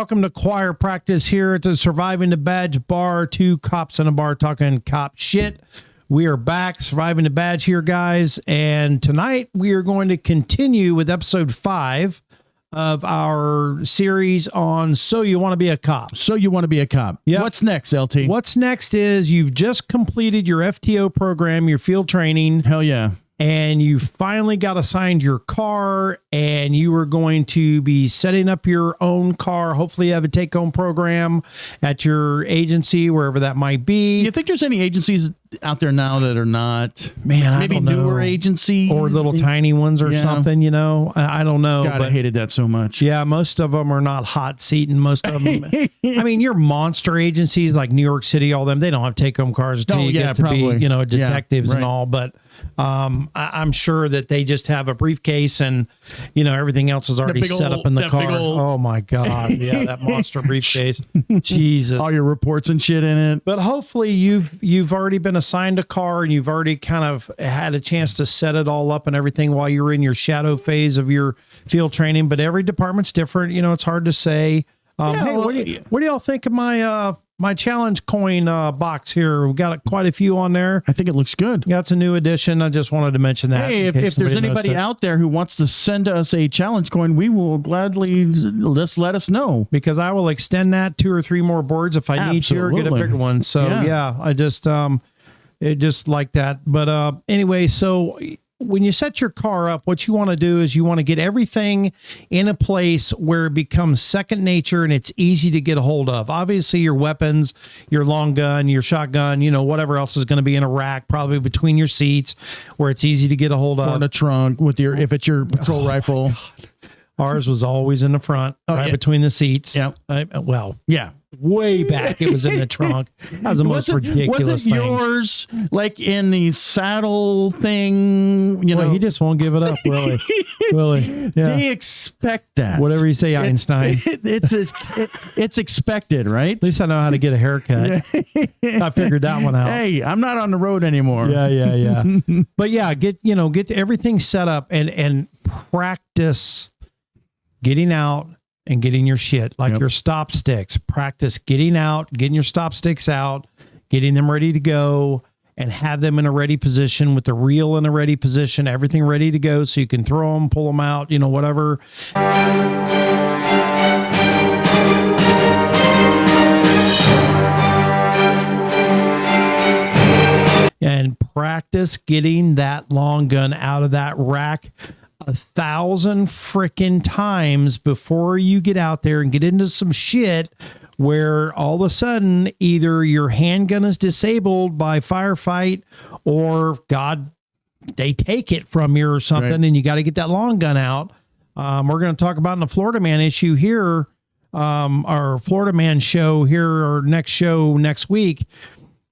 welcome to choir practice here at the Surviving the Badge Bar. 2 cops in a bar talking cop shit. We are back, Surviving the Badge here, guys. And tonight we are going to continue with episode 5 of our series on So You Want to Be a Cop. So You Want to Be a Cop. Yep. What's next, LT? What's next is you've just completed your FTO program, your field training. Hell yeah. And you finally got assigned your car, and you are going to be setting up your own car. Hopefully you have a take-home program at your agency, wherever that might be. You think there's any agencies out there now that are not, man, maybe newer agencies? Or little tiny ones or something, you know? I don't know. God, I hated that so much. Yeah, most of them are not hot seat, and most of them, I mean, your monster agencies like New York City, all them, they don't have take-home cars until you get to be, you know, detectives and all, but I'm sure that they just have a briefcase and, you know, everything else is already set up in the car. Oh my God. Yeah. That monster briefcase. Jesus. All your reports and shit in it. But hopefully you've already been assigned a car and you've already kind of had a chance to set it all up and everything while you're in your shadow phase of your field training. But every department's different. You know, it's hard to say. Hey, what do y'all think of my challenge coin box here? We've got quite a few on there. I think it looks good. That's a new addition. I just wanted to mention that. Hey, if there's anybody out there who wants to send us a challenge coin, we will gladly just let us know. Because I will extend that 2 or 3 more boards if I need to, or get a bigger one. So yeah, I just it just like that. But anyway, so when you set your car up, what you want to do is you want to get everything in a place where it becomes second nature and it's easy to get a hold of. Obviously, your weapons, your long gun, your shotgun, you know, whatever else is going to be in a rack, probably between your seats where it's easy to get a hold of. Or in a trunk with your, if it's your patrol rifle. God. Ours was always in the front, right between the seats. Yeah. Well, yeah. Way back, it was in the trunk. That was the most ridiculous thing. Was it yours, like in the saddle thing? You know, he just won't give it up, really. Really, yeah. They expect that. Whatever you say, Einstein. It's expected, right? At least I know how to get a haircut. I figured that one out. Hey, I'm not on the road anymore. Yeah. But yeah, get everything set up and practice getting out and getting your shit, like your stop sticks. Practice getting out, getting your stop sticks out, getting them ready to go, and have them in a ready position with the reel in a ready position, everything ready to go so you can throw them, pull them out, you know, whatever. And practice getting that long gun out of that rack 1,000 freaking times before you get out there and get into some shit where all of a sudden either your handgun is disabled by firefight or God, they take it from you or something, and you got to get that long gun out. We're going to talk about in the Florida Man issue here, our Florida Man show here, or next show next week,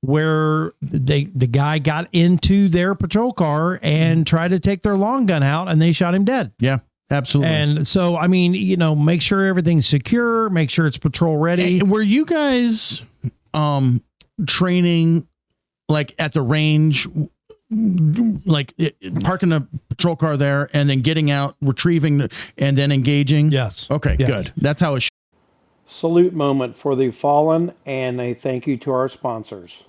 where the guy got into their patrol car and tried to take their long gun out, and they shot him dead. Yeah, absolutely. And so, I mean, you know, make sure everything's secure, make sure it's patrol ready. Were you guys training like at the range, like parking a patrol car there and then getting out, retrieving, and then engaging? Yes. Okay, yes. Good. That's how it should. Salute moment for the fallen, and a thank you to our sponsors.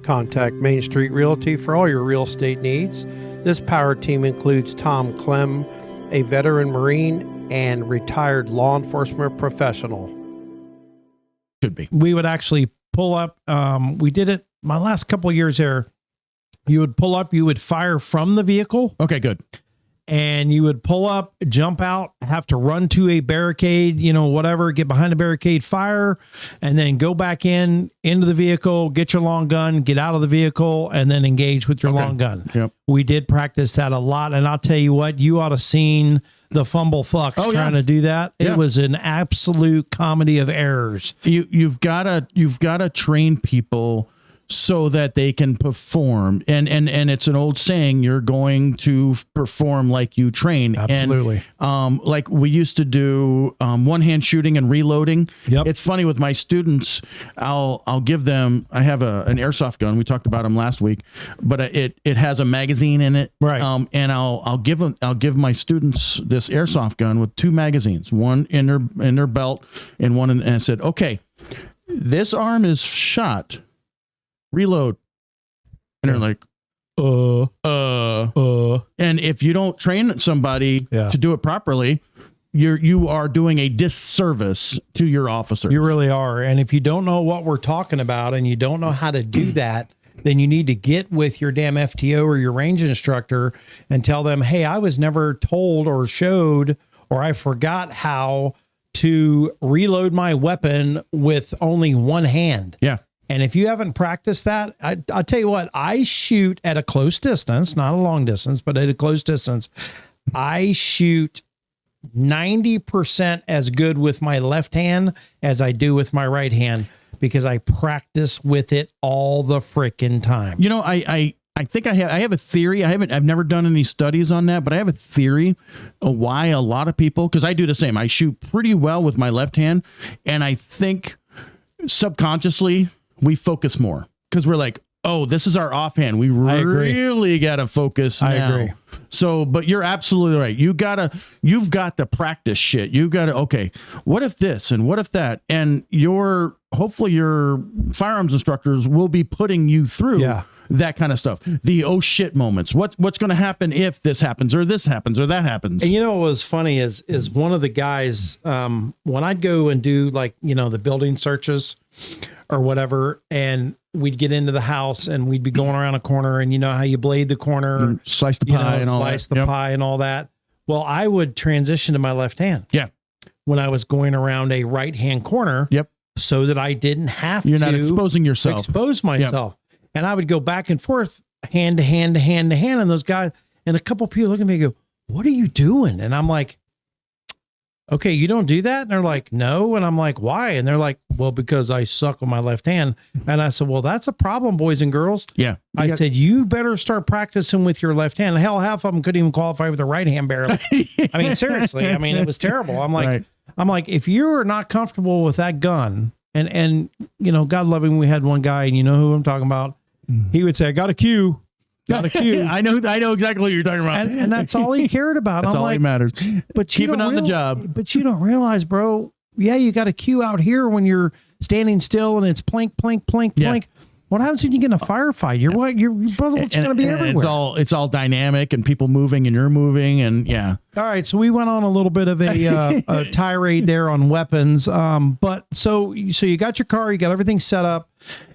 Contact Mainstreet Realty for all your real estate needs. This power team includes Tom Clem, a veteran Marine and retired law enforcement professional. Should be. We would actually pull up. We did it my last couple of years there. You would pull up, you would fire from the vehicle. Okay, good. And you would pull up, jump out, have to run to a barricade, you know, whatever, get behind the barricade, fire, and then go back into the vehicle, get your long gun, get out of the vehicle, and then engage with your long gun. Yep. We did practice that a lot. And I'll tell you what, you ought to seen the fumble fucks trying to do that. It was an absolute comedy of errors. You've got to train people so that they can perform. And it's an old saying, you're going to perform like you train. Absolutely. And like we used to do one-hand shooting and reloading. Yep. It's funny with my students, I'll give them, I have an airsoft gun. We talked about them last week, but it has a magazine in it. Right. And I'll give my students this airsoft gun with 2 magazines, one in their belt and one and I said, okay, this arm is shot. Reload. And they're like, and if you don't train somebody to do it properly, you are doing a disservice to your officer. You really are. And if you don't know what we're talking about and you don't know how to do that, then you need to get with your damn FTO or your range instructor and tell them, hey, I was never told or showed, or I forgot how to reload my weapon with only one hand. Yeah. And if you haven't practiced that, I'll tell you what, I shoot at a close distance, not a long distance, but at a close distance. I shoot 90% as good with my left hand as I do with my right hand because I practice with it all the frickin' time. You know, I think I have a theory. I've never done any studies on that, but I have a theory of why a lot of people, because I do the same. I shoot pretty well with my left hand, and I think subconsciously we focus more because we're like, oh, this is our offhand. We really got to focus now. I agree. So, but you're absolutely right. You've got to practice shit. You've got to, okay, what if this and what if that? And hopefully your firearms instructors will be putting you through that kind of stuff. The oh shit moments. What's going to happen if this happens or this happens or that happens? And you know what was funny is one of the guys, when I'd go and do like, the building searches or whatever, and we'd get into the house and we'd be going around a corner, and you know how you blade the corner, slice the pie and all that. Slice the pie and all that. Well, I would transition to my left hand. Yeah. When I was going around a right hand corner. Yep. So that I didn't have You're not exposing yourself. Expose myself. Yep. And I would go back and forth, hand to hand to hand to hand. And those guys, and a couple of people look at me and go, what are you doing? And I'm like, okay, you don't do that? And they're like, no. And I'm like, why? And they're like, well, because I suck with my left hand. And I said, well, that's a problem, boys and girls. Yeah. I said, you better start practicing with your left hand. Hell, half of them couldn't even qualify with the right hand barely. I mean, seriously. I mean, it was terrible. I'm like, if you're not comfortable with that gun, and God love him, we had one guy, and you know who I'm talking about. He would say, I got a cue. Got a cue. I know exactly what you're talking about. And that's all he cared about. That's all that matters. But keeping on the job. But you don't realize, bro. Yeah, you got a cue out here when you're standing still and it's plink, plink, plink, plink. What happens when you get in a firefight? Your bullets going to be everywhere. It's all dynamic and people moving and you're moving and yeah. All right, so we went on a little bit of a tirade there on weapons. But so you got your car, you got everything set up.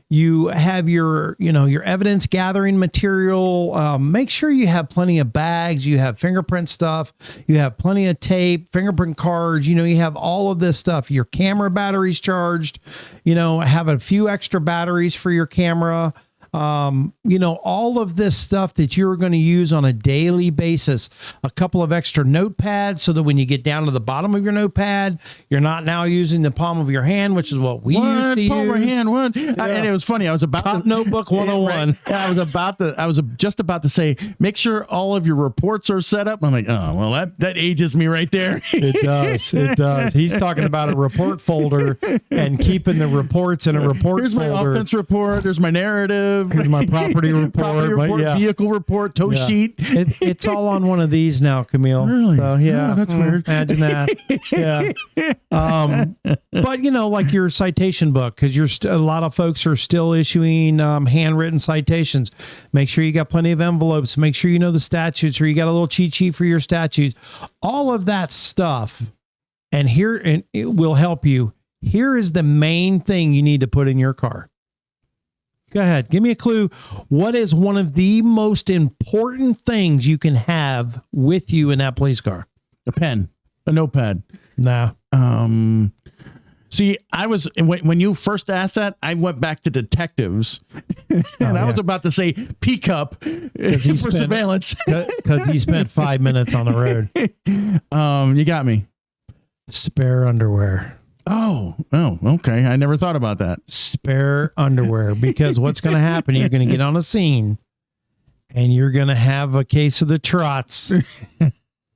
You have your evidence gathering material. Make sure you have plenty of bags. You have fingerprint stuff. You have plenty of tape, fingerprint cards. You have all of this stuff. Your camera batteries charged. Have a few extra batteries for your camera. All of this stuff that you're going to use on a daily basis, a couple of extra notepads so that when you get down to the bottom of your notepad, you're not now using the palm of your hand, which is what we used to palm use. of hand, what? Yeah. And it was funny. I was about Top Notebook 101. Right. I was just about to say, make sure all of your reports are set up. I'm like, oh, well, that ages me right there. It does. It does. He's talking about a report folder and keeping the reports in a report Here's folder. Here's my offense report. There's my narrative. Here's my property report. Vehicle report, tow sheet. It's all on one of these now, Camille. Really? So, yeah. Oh, that's weird. Imagine that. Yeah. But like your citation book, because a lot of folks are still issuing handwritten citations. Make sure you got plenty of envelopes. Make sure you know the statutes, or you got a little cheat sheet for your statutes. All of that stuff, and it will help you. Here is the main thing you need to put in your car. Go ahead. Give me a clue. What is one of the most important things you can have with you in that police car? A pen, a notepad. Nah. See, when you first asked that, I went back to detectives, and I was about to say P-cup for surveillance because he spent 5 minutes on the road. You got me. Spare underwear. Oh, okay. I never thought about that. Spare underwear, because what's going to happen? You're going to get on a scene and you're going to have a case of the trots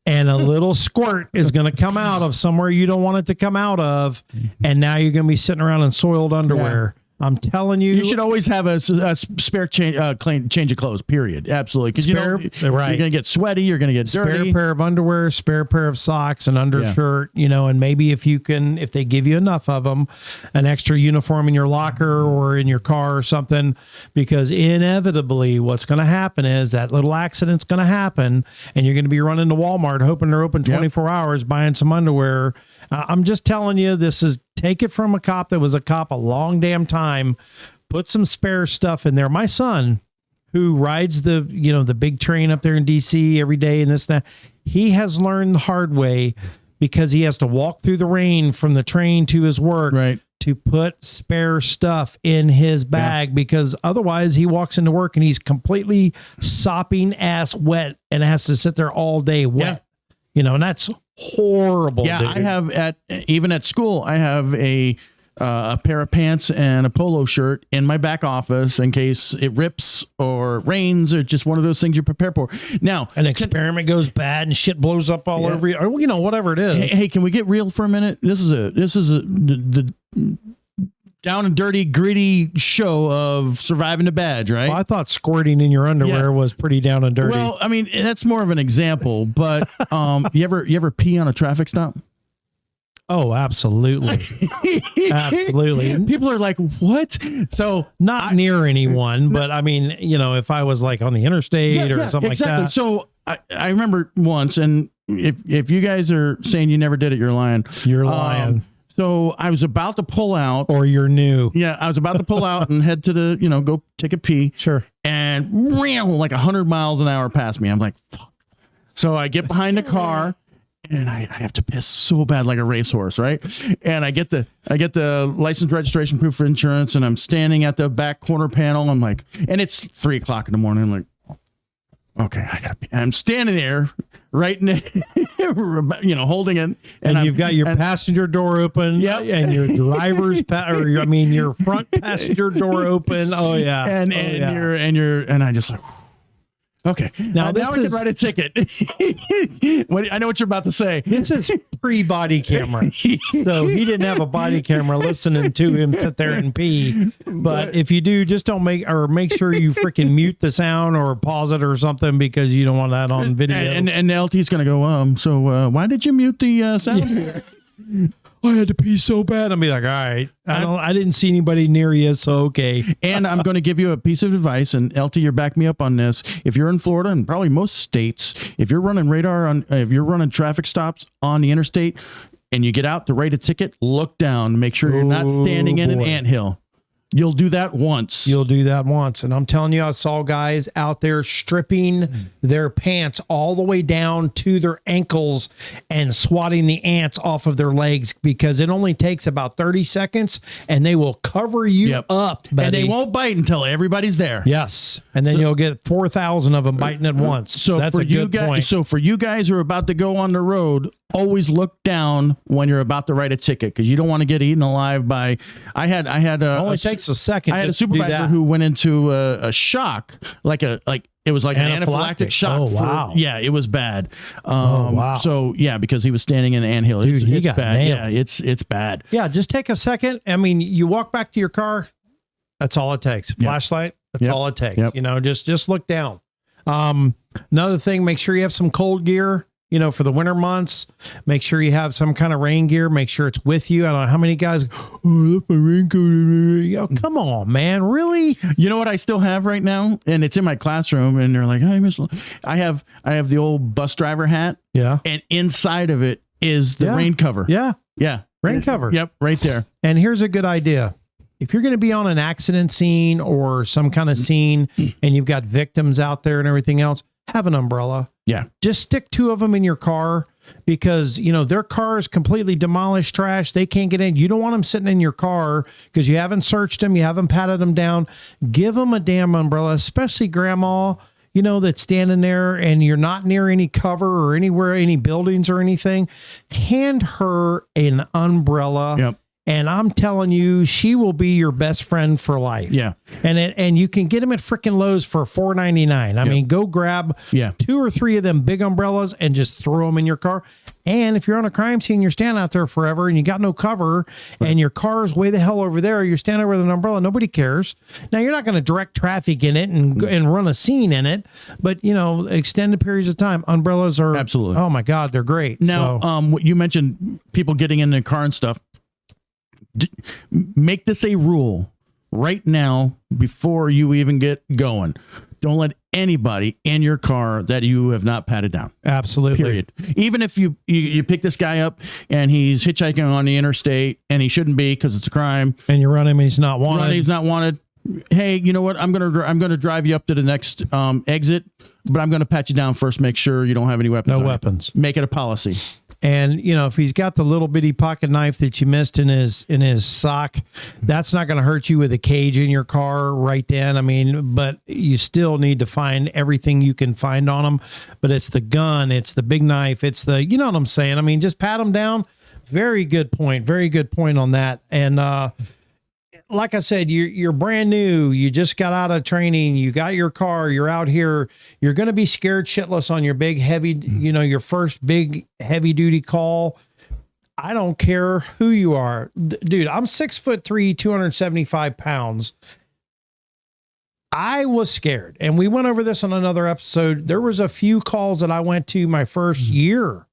and a little squirt is going to come out of somewhere you don't want it to come out of. And now you're going to be sitting around in soiled underwear. I'm telling you, you should always have a spare change of clothes. Period. Absolutely, because you're going to get sweaty. You're going to get dirty. Spare pair of underwear, spare pair of socks, an undershirt. And maybe if they give you enough of them, an extra uniform in your locker or in your car or something. Because inevitably, what's going to happen is that little accident's going to happen, and you're going to be running to Walmart hoping they're open 24 hours buying some underwear. I'm just telling you, take it from a cop that was a cop a long damn time. Put some spare stuff in there. My son, who rides the big train up there in DC every day and this and that, he has learned the hard way, because he has to walk through the rain from the train to his work, right, to put spare stuff in his bag, because otherwise he walks into work and he's completely sopping ass wet and has to sit there all day wet. And that's horrible. Yeah, dude. I have even at school, I have a pair of pants and a polo shirt in my back office in case it rips or rains, or just one of those things you prepare for. Now, an experiment goes bad and shit blows up all over you, or whatever it is. Hey, can we get real for a minute? This is the down and dirty, gritty show of surviving the badge, right? Well, I thought squirting in your underwear was pretty down and dirty. Well, I mean, that's more of an example, but you ever pee on a traffic stop? Oh, absolutely. Absolutely. People are like, what? So not near anyone, but I mean, if I was like on the interstate or something like that. So I remember once, and if you guys are saying you never did it, you're lying. You're lying. So I was about to pull out. Or you're new. Yeah, I was about to pull out and head to the, go take a pee. Sure. And like 100 miles an hour past me. I'm like, fuck. So I get behind the car and I have to piss so bad, like a racehorse, right? And I get the license, registration, proof of insurance, and I'm standing at the back corner panel. I'm like, and it's 3:00 in the morning. I'm like, okay, I gotta pee. I'm standing there, right, holding it, and you've got your passenger door open, and your driver's your front passenger door open. Oh yeah, and I just like, okay, now I can write a ticket. I know what you're about to say. This is pre-body camera, so he didn't have a body camera listening to him sit there and pee. But if you do, just don't make sure you freaking mute the sound or pause it or something, because you don't want that on video. And LT's gonna go, so why did you mute the sound? Yeah. I had to pee so bad. I'll be like, all right, I didn't see anybody near you, so okay. And I'm going to give you a piece of advice, and LT, you're back me up on this. If you're in Florida and probably most states, if you're running if you're running traffic stops on the interstate, and you get out to write a ticket, look down, make sure you're not standing in an anthill. You'll do that once. And I'm telling you, I saw guys out there stripping their pants all the way down to their ankles and swatting the ants off of their legs, because it only takes about 30 seconds and they will cover you up, buddy. And they won't bite until everybody's there. Yes. And then you'll get 4,000 of them biting at once. So that's for a you good guys, point. So for you guys who are about to go on the road, always look down when you're about to write a ticket, because you don't want to get eaten alive by. I had only takes a second. I had a supervisor who went into a shock, it was like an anaphylactic shock. Oh wow! Yeah, it was bad. Wow. So because he was standing in an anthill, dude, it's got bad. nailed. Yeah, it's bad. Yeah, just take a second. I mean, you walk back to your car. That's all it takes. Flashlight. That's all it takes. Yep. Just look down. Another thing, make sure you have some cold gear. For the winter months, make sure you have some kind of rain gear. Make sure it's with you. I don't know how many guys, look, my raincoat. Come on, man. Really? You know what I still have right now? And it's in my classroom, and they're like, hey, Miss, I have the old bus driver hat. Yeah. And inside of it is the rain cover. Yeah. Yeah. Rain cover. Yep. Right there. And here's a good idea. If you're going to be on an accident scene or some kind of scene and you've got victims out there and everything else, have an umbrella. Yeah. Just stick 2 of them in your car, because, their car is completely demolished, trash. They can't get in. You don't want them sitting in your car because you haven't searched them. You haven't patted them down. Give them a damn umbrella, especially grandma. that's standing there and you're not near any cover or anywhere, any buildings or anything, hand her an umbrella. Yep. And I'm telling you, she will be your best friend for life. Yeah. And you can get them at freaking Lowe's for $4.99. I mean, go grab 2 or 3 of them big umbrellas and just throw them in your car. And if you're on a crime scene, you're standing out there forever and you got no cover and your car is way the hell over there, you're standing over with an umbrella, nobody cares. Now, you're not going to direct traffic in it and run a scene in it, but, extended periods of time, umbrellas are absolutely. Oh my God, they're great. Now, you mentioned people getting in the car and stuff. Make this a rule right now before you even get going. Don't let anybody in your car that you have not patted down. Absolutely. Period. Even if you pick this guy up and he's hitchhiking on the interstate and he shouldn't be because it's a crime, and you run him and he's not wanted. He's not wanted. Hey, you know what? I'm gonna drive you up to the next exit, but I'm gonna pat you down first. Make sure you don't have any weapons. No weapons. Make it a policy. And if he's got the little bitty pocket knife that you missed in his sock, that's not going to hurt you with a cage in your car right then. I mean, but you still need to find everything you can find on him. But it's the gun, it's the big knife, it's the, you know what I'm saying? I mean, just pat him down. Very good point. Very good point on that. And like I said, you're brand new. You just got out of training. You got your car. You're out here. You're going to be scared shitless on your big, heavy, your first big, heavy duty call. I don't care who you are. Dude, I'm 6'3", 275 pounds. I was scared. And we went over this on another episode. There was a few calls that I went to my first year.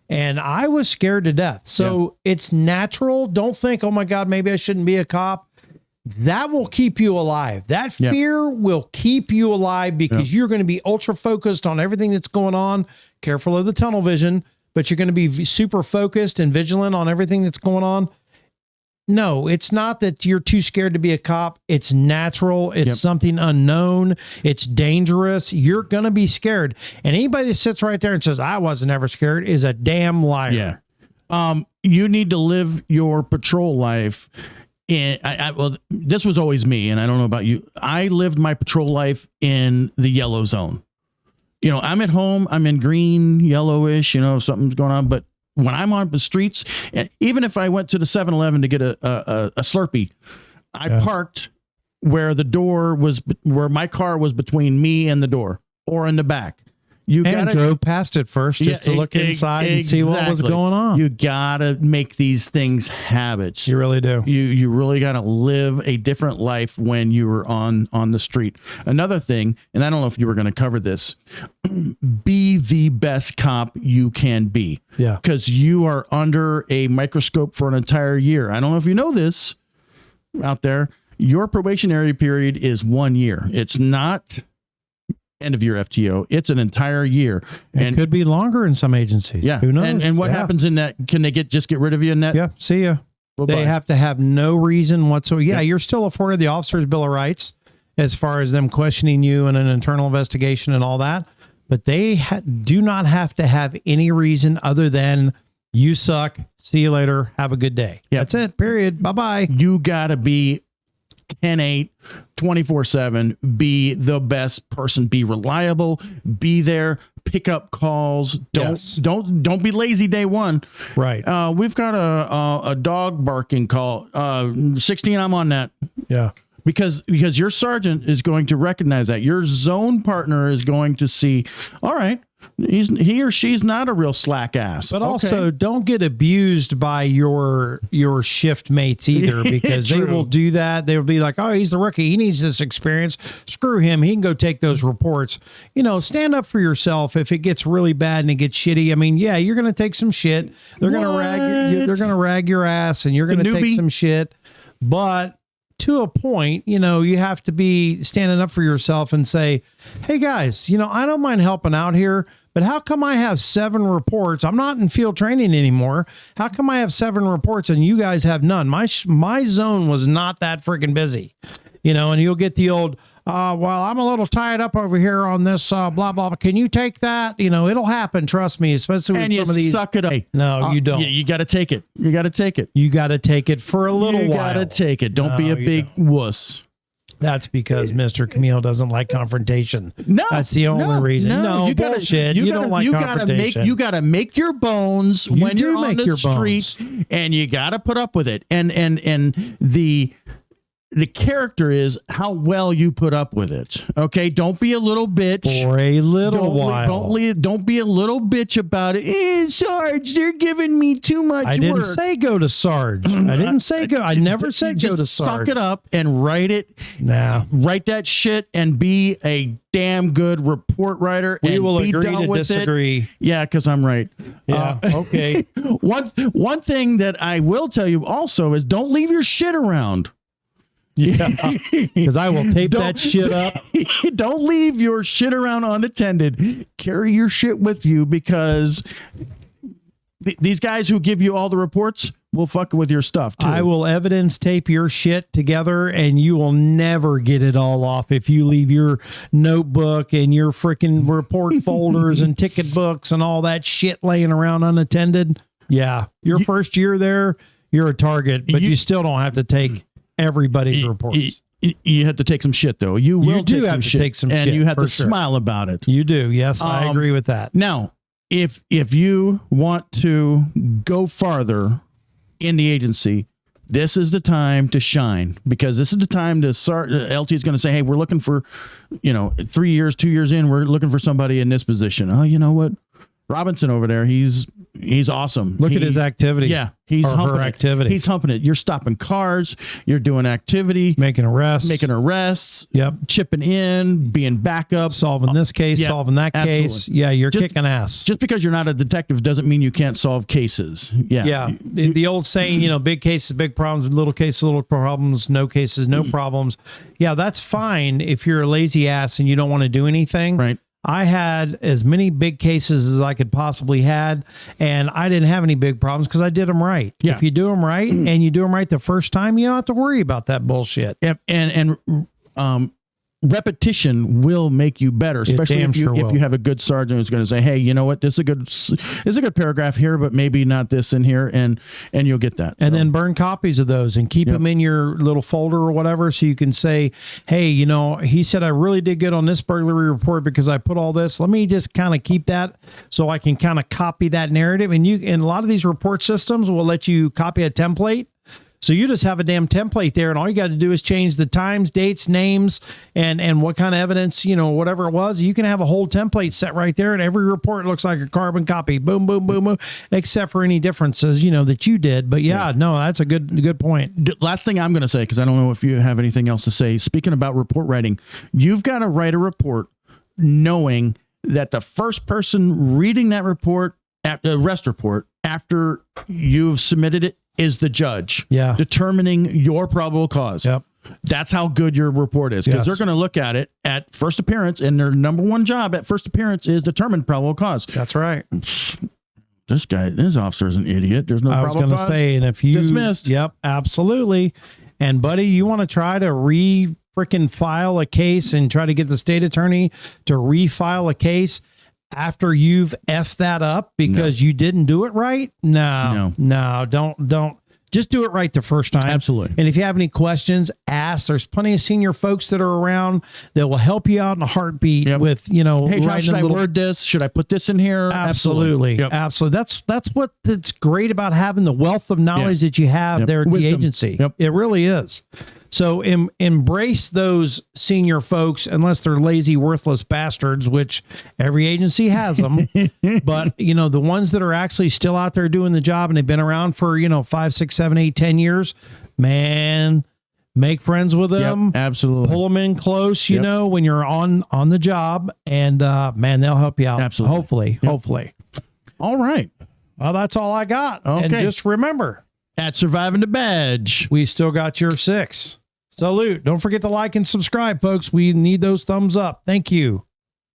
And I was scared to death. So it's natural. Don't think, oh my God, maybe I shouldn't be a cop. That will keep you alive. That fear will keep you alive because you're going to be ultra focused on everything that's going on. Careful of the tunnel vision, but you're going to be super focused and vigilant on everything that's going on. No, it's not that you're too scared to be a cop. It's natural. It's something unknown. It's dangerous. You're going to be scared. And anybody that sits right there and says, I wasn't ever scared is a damn liar. Yeah. You need to live your patrol life. Well, this was always me, and I don't know about you. I lived my patrol life in the yellow zone. I'm at home. I'm in green, yellowish, something's going on. But when I'm on the streets, and even if I went to the 7-Eleven to get a Slurpee, I parked where where my car was between me and the door or in the back. And drove past it first just to look inside and see what was going on. You gotta make these things habits. You really do. You really gotta live a different life when you were on the street. Another thing, and I don't know if you were going to cover this, be the best cop you can be. Yeah. Because you are under a microscope for an entire year. I don't know if you know this out there. Your probationary period is 1 year. It's not end of your FTO. It's an entire year. And it could be longer in some agencies. Yeah. Who knows? And what happens in that? Can they just get rid of you in that? Yeah. See ya. Bye-bye. They have to have no reason whatsoever. Yeah, you're still afforded the officer's bill of rights as far as them questioning you in an internal investigation and all that. But they do not have to have any reason other than you suck. See you later. Have a good day. Yep. That's it. Period. Bye-bye. You got to be 10/8, 24/7, be the best person, be reliable, be there, pick up calls. Don't be lazy day one. Right. We've got a dog barking call. 16, I'm on that. Yeah. Because your sergeant is going to recognize that. Your zone partner is going to see, all right, he or she's not a real slack ass. But also don't get abused by your shift mates either, because they will do that. They will be like, oh, he's the rookie. He needs this experience. Screw him. He can go take those reports. Stand up for yourself if it gets really bad and it gets shitty. I mean, yeah, you're going to take some shit. They're going to rag your ass and you're going to take some shit. But to a point, you have to be standing up for yourself and say, hey guys, I don't mind helping out here, but how come I have 7 reports? I'm not in field training anymore. How come I have 7 reports and you guys have none? My zone was not that freaking busy, and you'll get the old, well, I'm a little tied up over here on this, blah, blah. Can you take that? It'll happen. Trust me, especially with some of these. Suck it up. No, you don't. You got to take it. You got to take it. You got to take it for a little while. You got to take it. Don't be a big wuss. That's because Mr. Camille doesn't like confrontation. No, that's the only reason. No, you gotta, bullshit. You don't like confrontation. You gotta make your bones when you're on the street, bones. and you gotta put up with it. And the character is how well you put up with it. Okay, don't be a little bitch for a little while. Don't be a little bitch about it. Sarge, they're giving me too much work. I didn't say go to Sarge. I didn't say go. I never said go to Sarge. Suck it up and write it. Nah, write that shit and be a damn good report writer. We and will be agree to disagree. It. Yeah, because I'm right. Yeah. Okay. One thing that I will tell you also is don't leave your shit around. Yeah, because I will tape that shit up. Don't leave your shit around unattended. Carry your shit with you, because these guys who give you all the reports will fuck with your stuff too. I will evidence tape your shit together, and you will never get it all off if you leave your notebook and your freaking report folders and ticket books and all that shit laying around unattended. Yeah, your first year there, you're a target, but you still don't have to take everybody's reports. You have to take some shit, though. You will take some shit, and you have to smile about it. You do. Yes, I agree with that. Now, if you want to go farther in the agency, this is the time to shine, because this is the time to start. LT is going to say, hey, we're looking for, 2 years in, we're looking for somebody in this position. Oh, you know what? Robinson over there, he's awesome. Look at his activity. Yeah, he's humping her activity. He's humping it. You're stopping cars. You're doing activity. Making arrests. Yep. Chipping in, being backup. Solving this case, solving that case. Yeah, you're kicking ass. Just because you're not a detective doesn't mean you can't solve cases. Yeah. Yeah. The old saying, big cases, big problems, little cases, little problems, no cases, no problems. Yeah, that's fine if you're a lazy ass and you don't want to do anything. Right. I had as many big cases as I could possibly had, and I didn't have any big problems because I did them right. Yeah. If you do them right and you do them right the first time, you don't have to worry about that bullshit. Yep. And repetition will make you better, especially if you have a good sergeant who's going to say, hey, you know what, this is a good paragraph here, but maybe not this in here, and you'll get that. And then burn copies of those and keep them in your little folder or whatever, so you can say, hey, he said I really did good on this burglary report because I put all this. Let me just kind of keep that so I can kind of copy that narrative. And a lot of these report systems will let you copy a template. So you just have a damn template there, and all you got to do is change the times, dates, names, and what kind of evidence, whatever it was. You can have a whole template set right there, and every report looks like a carbon copy. Boom, boom, boom, boom, except for any differences, that you did. But no, that's a good point. Last thing I'm going to say, because I don't know if you have anything else to say. Speaking about report writing, you've got to write a report knowing that the first person reading that report, arrest report, after you've submitted it, is the judge. Yeah. Determining your probable cause. Yep. That's how good your report is, because they're going to look at it at first appearance, and their number one job at first appearance is determine probable cause. That's right. This officer's an idiot. There's no probable cause. I was going to say, and if you dismissed. Yep, absolutely. And buddy, you want to try to freaking file a case and try to get the state attorney to refile a case after you've effed that up because you didn't do it right? No, don't. Just do it right the first time. Absolutely. And if you have any questions, ask. There's plenty of senior folks that are around that will help you out in a heartbeat with, hey, Josh, should I word this? Should I put this in here? Absolutely. Yep. Absolutely. That's what's great about having the wealth of knowledge that you have there at the agency. Yep. It really is. So embrace those senior folks, unless they're lazy, worthless bastards, which every agency has them. But, the ones that are actually still out there doing the job and they've been around for, 5, 6, 7, 8, 10 years, man, make friends with them. Yep, absolutely. Pull them in close, when you're on the job, and man, they'll help you out. Absolutely. Hopefully. All right. Well, that's all I got. Okay. And just remember, at Surviving the Badge, we still got your 6. Salute. Don't forget to like and subscribe, folks. We need those thumbs up. Thank you.